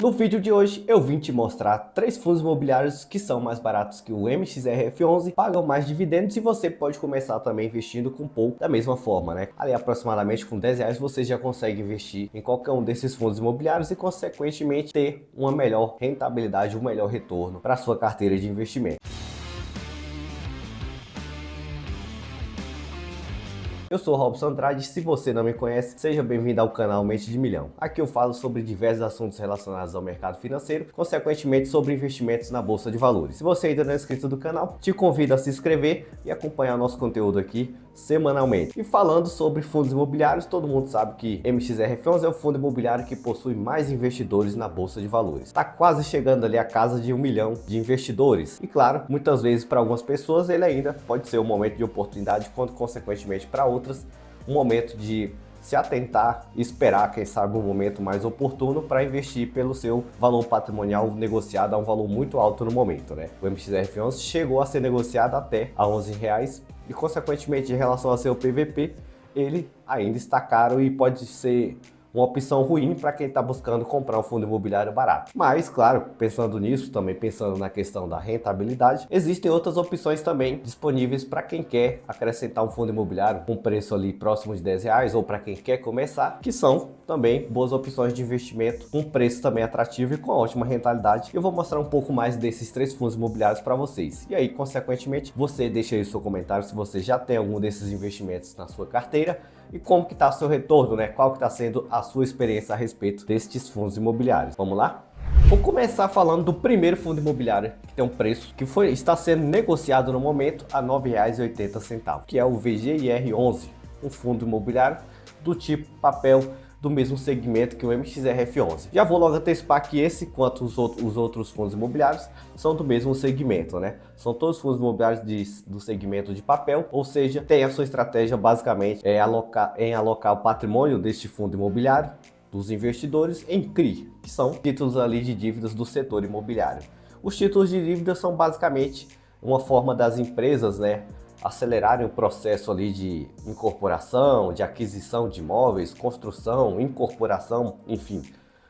No vídeo de hoje eu vim te mostrar 3 fundos imobiliários que são mais baratos que o MXRF11, pagam mais dividendos e você pode começar também investindo com pouco da mesma forma, né? Ali aproximadamente com R$10 você já consegue investir em qualquer um desses fundos imobiliários e consequentemente ter uma melhor rentabilidade, um melhor retorno para a sua carteira de investimento. Eu sou Robson Andrade, se você não me conhece, seja bem-vindo ao canal Mente de Milhão. Aqui eu falo sobre diversos assuntos relacionados ao mercado financeiro, consequentemente sobre investimentos na Bolsa de Valores. Se você ainda não é inscrito do canal, te convido a se inscrever e acompanhar nosso conteúdo aqui semanalmente. E falando sobre fundos imobiliários, todo mundo sabe que MXRF11 é o fundo imobiliário que possui mais investidores na Bolsa de Valores. Está quase chegando ali a casa de 1 milhão de investidores. E claro, muitas vezes para algumas pessoas ele ainda pode ser um momento de oportunidade, quando consequentemente para outras um momento de se atentar e esperar, quem sabe, um momento mais oportuno para investir pelo seu valor patrimonial negociado a um valor muito alto no momento, né? O MXRF11 chegou a ser negociado até a R$11 e, consequentemente, em relação ao seu PVP, ele ainda está caro e pode ser uma opção ruim para quem está buscando comprar um fundo imobiliário barato. Mas, claro, pensando nisso, também pensando na questão da rentabilidade, existem outras opções também disponíveis para quem quer acrescentar um fundo imobiliário com preço ali próximo de R$10 ou para quem quer começar, que são também boas opções de investimento com preço também atrativo e com ótima rentabilidade. Eu vou mostrar um pouco mais desses 3 fundos imobiliários para vocês. E aí, consequentemente, você deixa aí o seu comentário se você já tem algum desses investimentos na sua carteira e como que está o seu retorno, né? Qual que está sendo a sua experiência a respeito destes fundos imobiliários. Vamos lá? Vou começar falando do primeiro fundo imobiliário que tem um preço que está sendo negociado no momento a R$ 9,80, que é o VGIR11, um fundo imobiliário do tipo papel do mesmo segmento que o MXRF11. Já vou logo antecipar que esse, quanto os outros fundos imobiliários, são do mesmo segmento, né? São todos fundos imobiliários do segmento de papel, ou seja, tem a sua estratégia basicamente em alocar o patrimônio deste fundo imobiliário dos investidores em CRI, que são títulos ali de dívidas do setor imobiliário. Os títulos de dívida são basicamente uma forma das empresas, né, acelerarem o processo ali de incorporação, de aquisição de imóveis, construção, incorporação, enfim,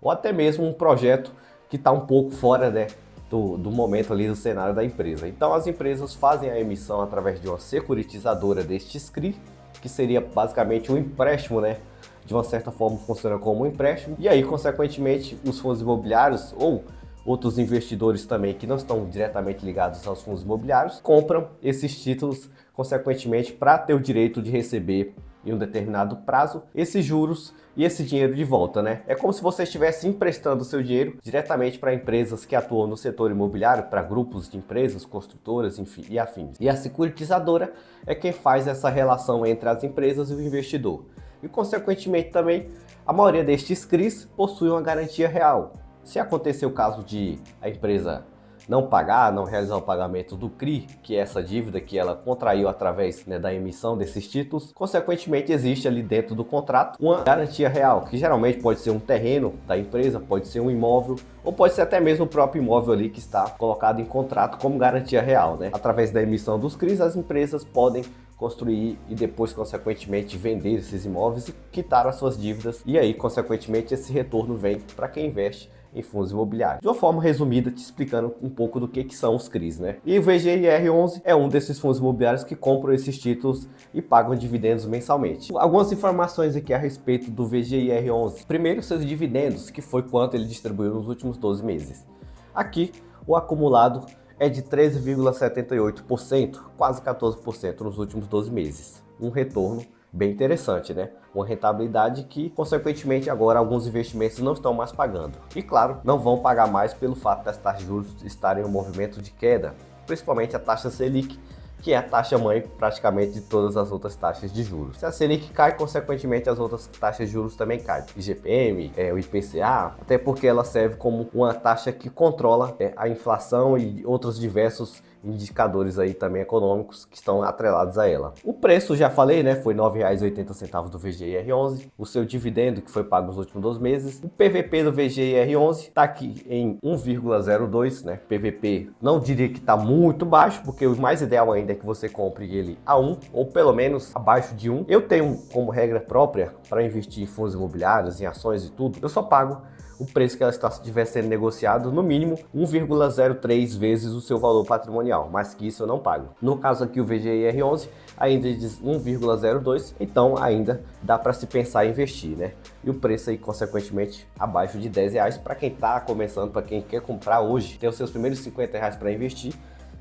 ou até mesmo um projeto que está um pouco fora, né, do momento ali do cenário da empresa. Então as empresas fazem a emissão através de uma securitizadora destes CRI, que seria basicamente um empréstimo, né, de uma certa forma funciona como um empréstimo, e aí consequentemente os fundos imobiliários ou outros investidores também que não estão diretamente ligados aos fundos imobiliários compram esses títulos, consequentemente, para ter o direito de receber em um determinado prazo esses juros e esse dinheiro de volta, né? É como se você estivesse emprestando o seu dinheiro diretamente para empresas que atuam no setor imobiliário, para grupos de empresas, construtoras, enfim, e afins. E a securitizadora é quem faz essa relação entre as empresas e o investidor. E, consequentemente, também a maioria destes CRIs possui uma garantia real. Se acontecer o caso de a empresa não pagar, não realizar o pagamento do CRI, que é essa dívida que ela contraiu através, né, da emissão desses títulos, consequentemente existe ali dentro do contrato uma garantia real, que geralmente pode ser um terreno da empresa, pode ser um imóvel, ou pode ser até mesmo o próprio imóvel ali que está colocado em contrato como garantia real, né? Através da emissão dos CRIs, as empresas podem construir e depois, consequentemente, vender esses imóveis e quitar as suas dívidas, e aí, consequentemente, esse retorno vem para quem investe em fundos imobiliários. De uma forma resumida, te explicando um pouco do que são os CRIs, né? E o VGIR11 é um desses fundos imobiliários que compram esses títulos e pagam dividendos mensalmente. Algumas informações aqui a respeito do VGIR11. Primeiro, seus dividendos, que foi quanto ele distribuiu nos últimos 12 meses. Aqui, o acumulado é de 13,78%, quase 14% nos últimos 12 meses. Um retorno bem interessante, né? Uma rentabilidade que, consequentemente, agora alguns investimentos não estão mais pagando. E, claro, não vão pagar mais pelo fato das taxas de juros estarem em um movimento de queda, principalmente a taxa Selic, que é a taxa mãe praticamente de todas as outras taxas de juros. Se a Selic cai, consequentemente as outras taxas de juros também caem. IGPM, o IPCA, até porque ela serve como uma taxa que controla a inflação e outros diversos indicadores aí também econômicos que estão atrelados a ela. O preço, já falei, né, foi R$ 9,80 do VGIR11, o seu dividendo que foi pago nos últimos 12 meses. O PVP do VGIR11 está aqui em 1,02, né? PVP não diria que está muito baixo, porque o mais ideal ainda é que você compre ele a 1 ou pelo menos abaixo de 1. Eu tenho como regra própria para investir em fundos imobiliários, em ações e tudo, eu só pago o preço que ela estiver sendo negociado, no mínimo 1,03 vezes o seu valor patrimonial, mais que isso eu não pago. No caso aqui o VGIR11 ainda diz 1,02, então ainda dá para se pensar em investir, né? E o preço aí consequentemente abaixo de R$10 para quem está começando, para quem quer comprar hoje, ter os seus primeiros R$50 para investir,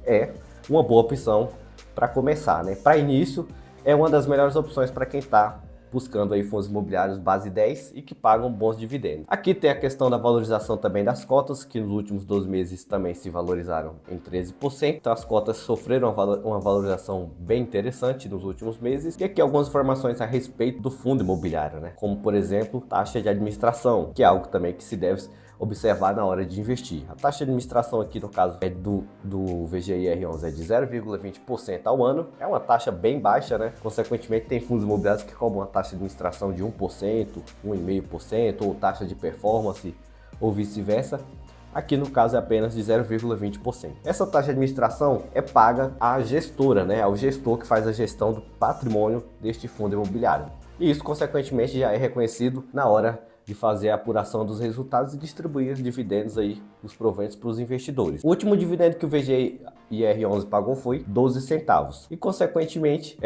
é uma boa opção para começar, né? Para início é uma das melhores opções para quem está buscando aí fundos imobiliários base 10 e que pagam bons dividendos. Aqui tem a questão da valorização também das cotas, que nos últimos 12 meses também se valorizaram em 13%. Então as cotas sofreram uma valorização bem interessante nos últimos meses. E aqui algumas informações a respeito do fundo imobiliário, né? Como por exemplo, taxa de administração, que é algo também que se deve observar na hora de investir. A taxa de administração aqui no caso é do VGIR11 é de 0,20% ao ano. É uma taxa bem baixa, né? Consequentemente tem fundos imobiliários que cobram uma taxa de administração de 1%, 1,5% ou taxa de performance ou vice-versa. Aqui no caso é apenas de 0,20%. Essa taxa de administração é paga à gestora, né? Ao gestor que faz a gestão do patrimônio deste fundo imobiliário. E isso consequentemente já é reconhecido na hora de fazer a apuração dos resultados e distribuir os dividendos aí, os proventos para os investidores. O último dividendo que o VGIR11 pagou foi 12 centavos e consequentemente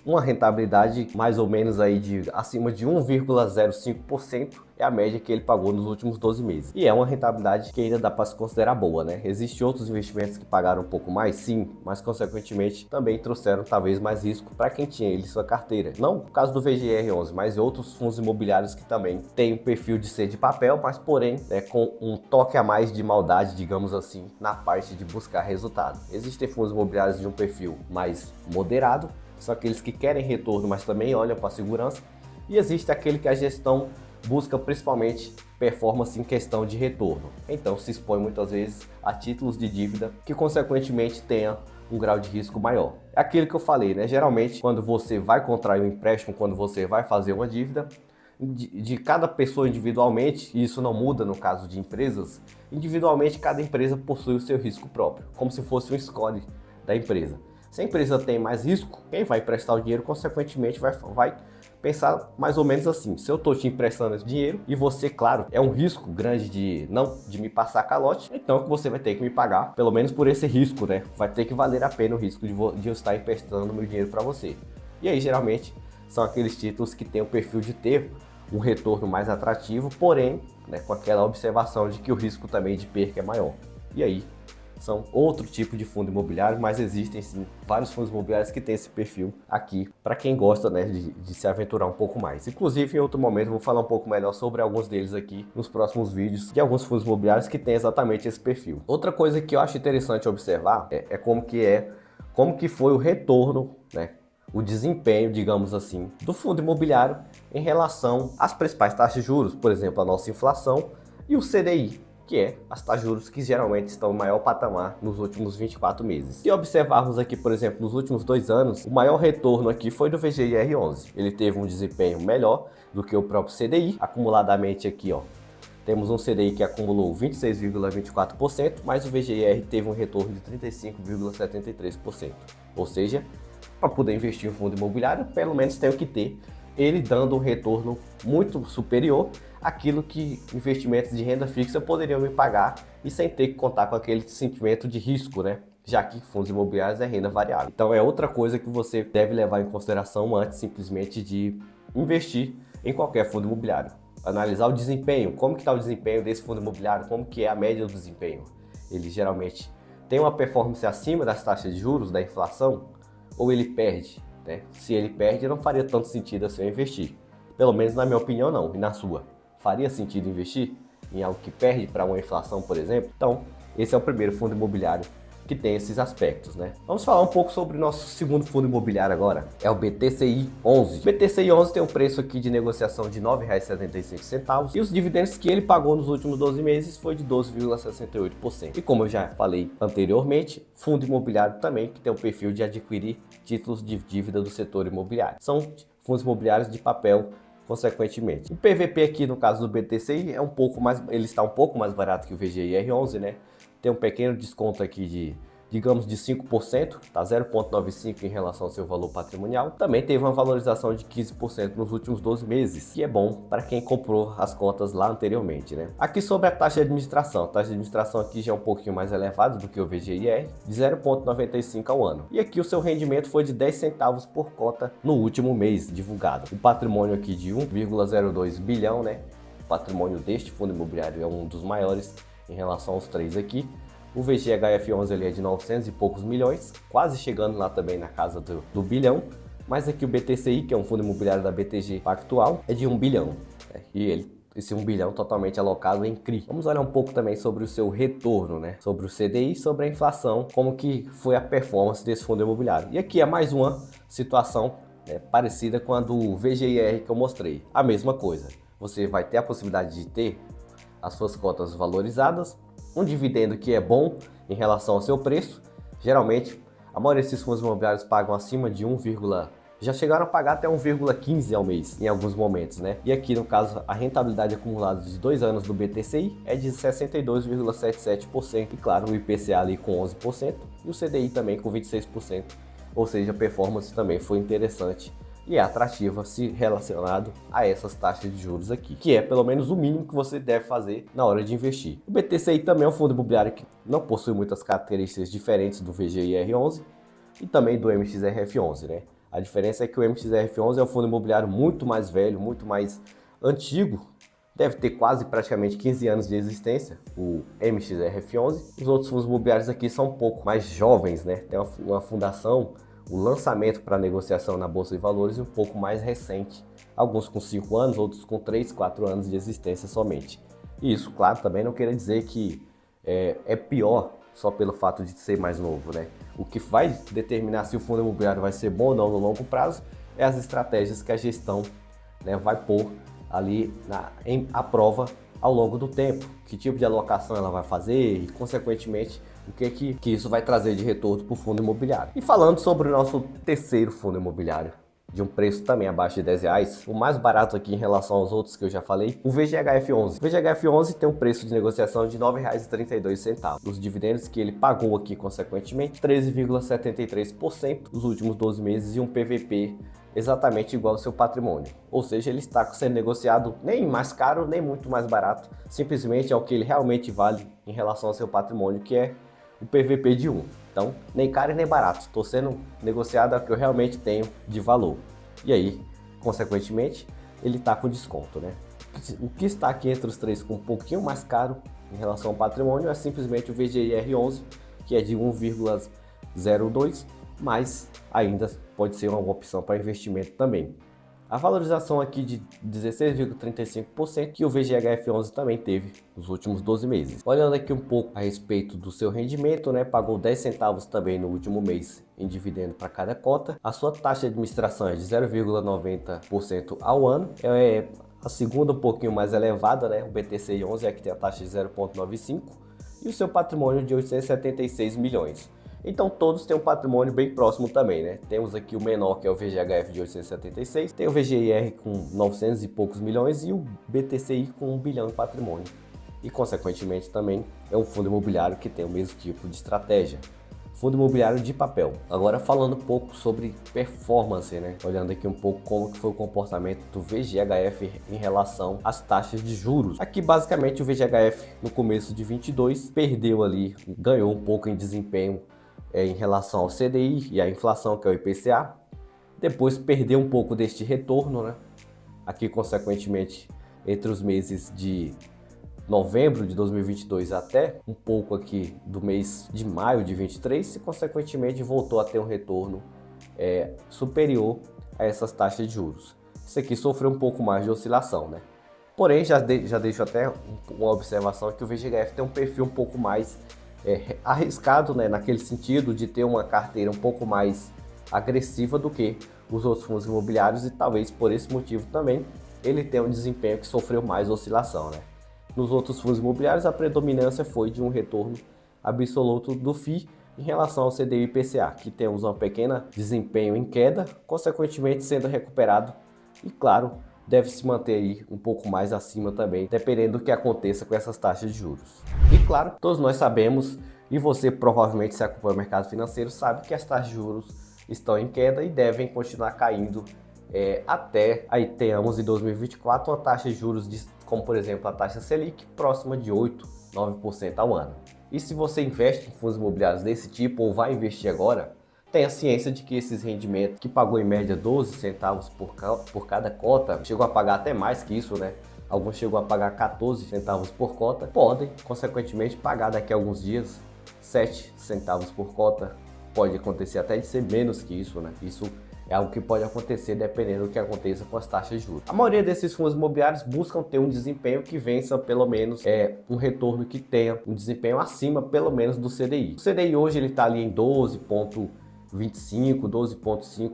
uma rentabilidade mais ou menos aí de acima de 1,05% é a média que ele pagou nos últimos 12 meses. E é uma rentabilidade que ainda dá para se considerar boa, né? Existem outros investimentos que pagaram um pouco mais, sim, mas consequentemente também trouxeram talvez mais risco para quem tinha ele em sua carteira. Não no caso do VGIR11, mas outros fundos imobiliários que também têm um perfil de ser de papel, mas porém com um toque a mais de maldade, digamos assim, na parte de buscar resultado. Existem fundos imobiliários de um perfil mais moderado, que são aqueles que querem retorno, mas também olham para a segurança. E existe aquele que a gestão busca principalmente performance em questão de retorno. Então se expõe muitas vezes a títulos de dívida que consequentemente tenha um grau de risco maior. É aquilo que eu falei, né? Geralmente quando você vai contrair um empréstimo, quando você vai fazer uma dívida, de cada pessoa individualmente, e isso não muda no caso de empresas, individualmente cada empresa possui o seu risco próprio, como se fosse um score da empresa. Se a empresa tem mais risco, quem vai emprestar o dinheiro consequentemente vai pensar mais ou menos assim: se eu estou te emprestando esse dinheiro e você, claro, é um risco grande de me passar calote, então você vai ter que me pagar, pelo menos por esse risco, né? Vai ter que valer a pena o risco de eu estar emprestando meu dinheiro para você. E aí, geralmente, são aqueles títulos que têm o perfil de ter um retorno mais atrativo, porém, né, com aquela observação de que o risco também de perca é maior. E aí, são outro tipo de fundo imobiliário, mas existem sim vários fundos imobiliários que têm esse perfil aqui para quem gosta, né, de se aventurar um pouco mais. Inclusive, em outro momento, eu vou falar um pouco melhor sobre alguns deles aqui nos próximos vídeos, de alguns fundos imobiliários que têm exatamente esse perfil. Outra coisa que eu acho interessante observar é como que foi o retorno, né, o desempenho, digamos assim, do fundo imobiliário em relação às principais taxas de juros, por exemplo, a nossa inflação e o CDI, que é as taxas de juros que geralmente estão no maior patamar nos últimos 24 meses. Se observarmos aqui, por exemplo, nos últimos 2 anos, o maior retorno aqui foi do VGIR11. Ele teve um desempenho melhor do que o próprio CDI. Acumuladamente aqui, ó, temos um CDI que acumulou 26,24%, mas o VGIR teve um retorno de 35,73%. Ou seja, para poder investir em fundo imobiliário, pelo menos tem que ter ele dando um retorno muito superior àquilo que investimentos de renda fixa poderiam me pagar e sem ter que contar com aquele sentimento de risco, né? Já que fundos imobiliários é renda variável. Então é outra coisa que você deve levar em consideração antes simplesmente de investir em qualquer fundo imobiliário. Analisar o desempenho, como que está o desempenho desse fundo imobiliário, como que é a média do desempenho. Ele geralmente tem uma performance acima das taxas de juros, da inflação, ou ele perde, né? Se ele perde, não faria tanto sentido assim eu investir. Pelo menos na minha opinião não, e na sua. Faria sentido investir em algo que perde para uma inflação, por exemplo? Então, esse é o primeiro fundo imobiliário que tem esses aspectos, né? Vamos falar um pouco sobre o nosso segundo fundo imobiliário agora, é o BTCI11. O BTCI11 tem um preço aqui de negociação de R$ 9,75 e os dividendos que ele pagou nos últimos 12 meses foi de 12,68%. E como eu já falei anteriormente, fundo imobiliário também que tem o perfil de adquirir títulos de dívida do setor imobiliário. São fundos imobiliários de papel, consequentemente. O PVP aqui no caso do BTCI ele está um pouco mais barato que o VGIR11, né? Tem um pequeno desconto aqui digamos de 5%, tá 0,95 em relação ao seu valor patrimonial. Também teve uma valorização de 15% nos últimos 12 meses, que é bom para quem comprou as cotas lá anteriormente, né? Aqui sobre a taxa de administração. A taxa de administração aqui já é um pouquinho mais elevada do que o VGIR, de 0,95 ao ano. E aqui o seu rendimento foi de 10 centavos por cota no último mês divulgado. O patrimônio aqui de 1,02 bilhão, né? O patrimônio deste fundo imobiliário é um dos maiores em relação aos três aqui. O VGHF11 ele é de 900 e poucos milhões, quase chegando lá também na casa do bilhão. Mas aqui o BTCI, que é um fundo imobiliário da BTG Pactual, é de 1 bilhão. Né? E esse 1 bilhão totalmente alocado em CRI. Vamos olhar um pouco também sobre o seu retorno, né? Sobre o CDI, sobre a inflação, como que foi a performance desse fundo imobiliário. E aqui é mais uma situação parecida com a do VGIR que eu mostrei. A mesma coisa. Você vai ter a possibilidade de ter as suas cotas valorizadas, um dividendo que é bom em relação ao seu preço. Geralmente, a maioria desses fundos imobiliários pagam acima de já chegaram a pagar até 1,15 ao mês em alguns momentos, né? E aqui no caso a rentabilidade acumulada de 2 anos do BTCI é de 62,77% e claro o IPCA ali com 11% e o CDI também com 26%, ou seja, a performance também foi interessante e é atrativa se relacionado a essas taxas de juros aqui, que é pelo menos o mínimo que você deve fazer na hora de investir. O BTCI também é um fundo imobiliário que não possui muitas características diferentes do VGIR11 e também do MXRF11, né? A diferença é que o MXRF11 é um fundo imobiliário muito mais velho, muito mais antigo, deve ter quase praticamente 15 anos de existência, o MXRF11. Os outros fundos imobiliários aqui são um pouco mais jovens, né? Tem uma fundação, o lançamento para negociação na Bolsa de Valores um pouco mais recente, alguns com 5 anos, outros com 3, 4 anos de existência somente. E isso, claro, também não quer dizer que é pior só pelo fato de ser mais novo, né? O que vai determinar se o fundo imobiliário vai ser bom ou não no longo prazo é as estratégias que a gestão, né, vai pôr ali à prova ao longo do tempo, que tipo de alocação ela vai fazer e, consequentemente, o que isso vai trazer de retorno para o fundo imobiliário. E falando sobre o nosso terceiro fundo imobiliário, de um preço também abaixo de R$10, o mais barato aqui em relação aos outros que eu já falei, o VGHF11. O VGHF11 tem um preço de negociação de R$ 9,32. Os dividendos que ele pagou aqui, consequentemente, 13,73% nos últimos 12 meses e um PVP exatamente igual ao seu patrimônio. Ou seja, ele está sendo negociado nem mais caro, nem muito mais barato, simplesmente é o que ele realmente vale em relação ao seu patrimônio, que é o PVP de 1. Então, nem caro e nem barato. Estou sendo negociado ao que eu realmente tenho de valor. E aí, consequentemente, ele está com desconto, né? O que está aqui entre os três com um pouquinho mais caro em relação ao patrimônio é simplesmente o VGIR11, que é de 1,02, mas ainda pode ser uma opção para investimento também. A valorização aqui de 16,35% que o VGHF11 também teve nos últimos 12 meses. Olhando aqui um pouco a respeito do seu rendimento, né, pagou 10 centavos também no último mês em dividendo para cada cota. A sua taxa de administração é de 0,90% ao ano. É a segunda um pouquinho mais elevada, né? O BTCI 11 é que tem a taxa de 0,95 e o seu patrimônio de 876 milhões. Então todos têm um patrimônio bem próximo também, né? Temos aqui o menor, que é o VGHF de 876, tem o VGIR com 900 e poucos milhões e o BTCI com 1 bilhão em patrimônio. E consequentemente também é um fundo imobiliário que tem o mesmo tipo de estratégia. Fundo imobiliário de papel. Agora falando um pouco sobre performance, né? Olhando aqui um pouco como que foi o comportamento do VGHF em relação às taxas de juros. Aqui basicamente o VGHF no começo de 22 perdeu ali, ganhou um pouco em desempenho em relação ao CDI e à inflação, que é o IPCA. Depois perdeu um pouco deste retorno, né? Aqui consequentemente entre os meses de novembro de 2022 até um pouco aqui do mês de maio de 23 e consequentemente voltou a ter um retorno superior a essas taxas de juros. Isso aqui sofreu um pouco mais de oscilação, né? Porém, já deixo até uma observação que o VGHF tem um perfil um pouco mais arriscado, né, naquele sentido de ter uma carteira um pouco mais agressiva do que os outros fundos imobiliários e talvez por esse motivo também ele tem um desempenho que sofreu mais oscilação, né? Nos outros fundos imobiliários a predominância foi de um retorno absoluto do FII em relação ao CDI e IPCA, que temos um pequeno desempenho em queda, consequentemente sendo recuperado e claro, deve se manter aí um pouco mais acima também, dependendo do que aconteça com essas taxas de juros. E claro, todos nós sabemos E você provavelmente, se acompanha o mercado financeiro, sabe que as taxas de juros estão em queda e devem continuar caindo até aí tenhamos em 2024 uma taxa de juros, como por exemplo a taxa Selic, próxima de 8, 9% ao ano. E se você investe em fundos imobiliários desse tipo ou vai investir agora, tenha ciência de que esses rendimentos, que pagou em média 12 centavos por cada cota, chegou a pagar até mais que isso, né? Alguns chegou a pagar 14 centavos por cota, podem, consequentemente, pagar daqui a alguns dias 7 centavos por cota. Pode acontecer até de ser menos que isso, né? Isso é algo que pode acontecer dependendo do que aconteça com as taxas de juros. A maioria desses fundos imobiliários buscam ter um desempenho que vença pelo menos um retorno que tenha um desempenho acima pelo menos do CDI. O CDI hoje ele está ali em 12,25, 12,5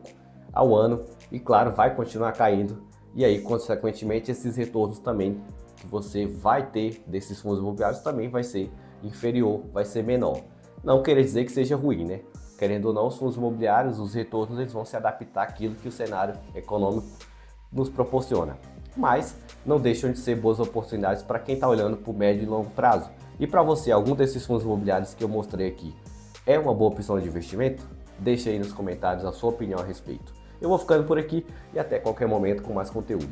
ao ano e claro, vai continuar caindo e aí consequentemente esses retornos também que você vai ter desses fundos imobiliários também vai ser inferior, vai ser menor. Não quer dizer que seja ruim, né? Querendo ou não, os fundos imobiliários, os retornos, eles vão se adaptar àquilo que o cenário econômico nos proporciona. Mas não deixam de ser boas oportunidades para quem está olhando para o médio e longo prazo. E para você, algum desses fundos imobiliários que eu mostrei aqui é uma boa opção de investimento? Deixa aí nos comentários a sua opinião a respeito. Eu vou ficando por aqui e até qualquer momento com mais conteúdo.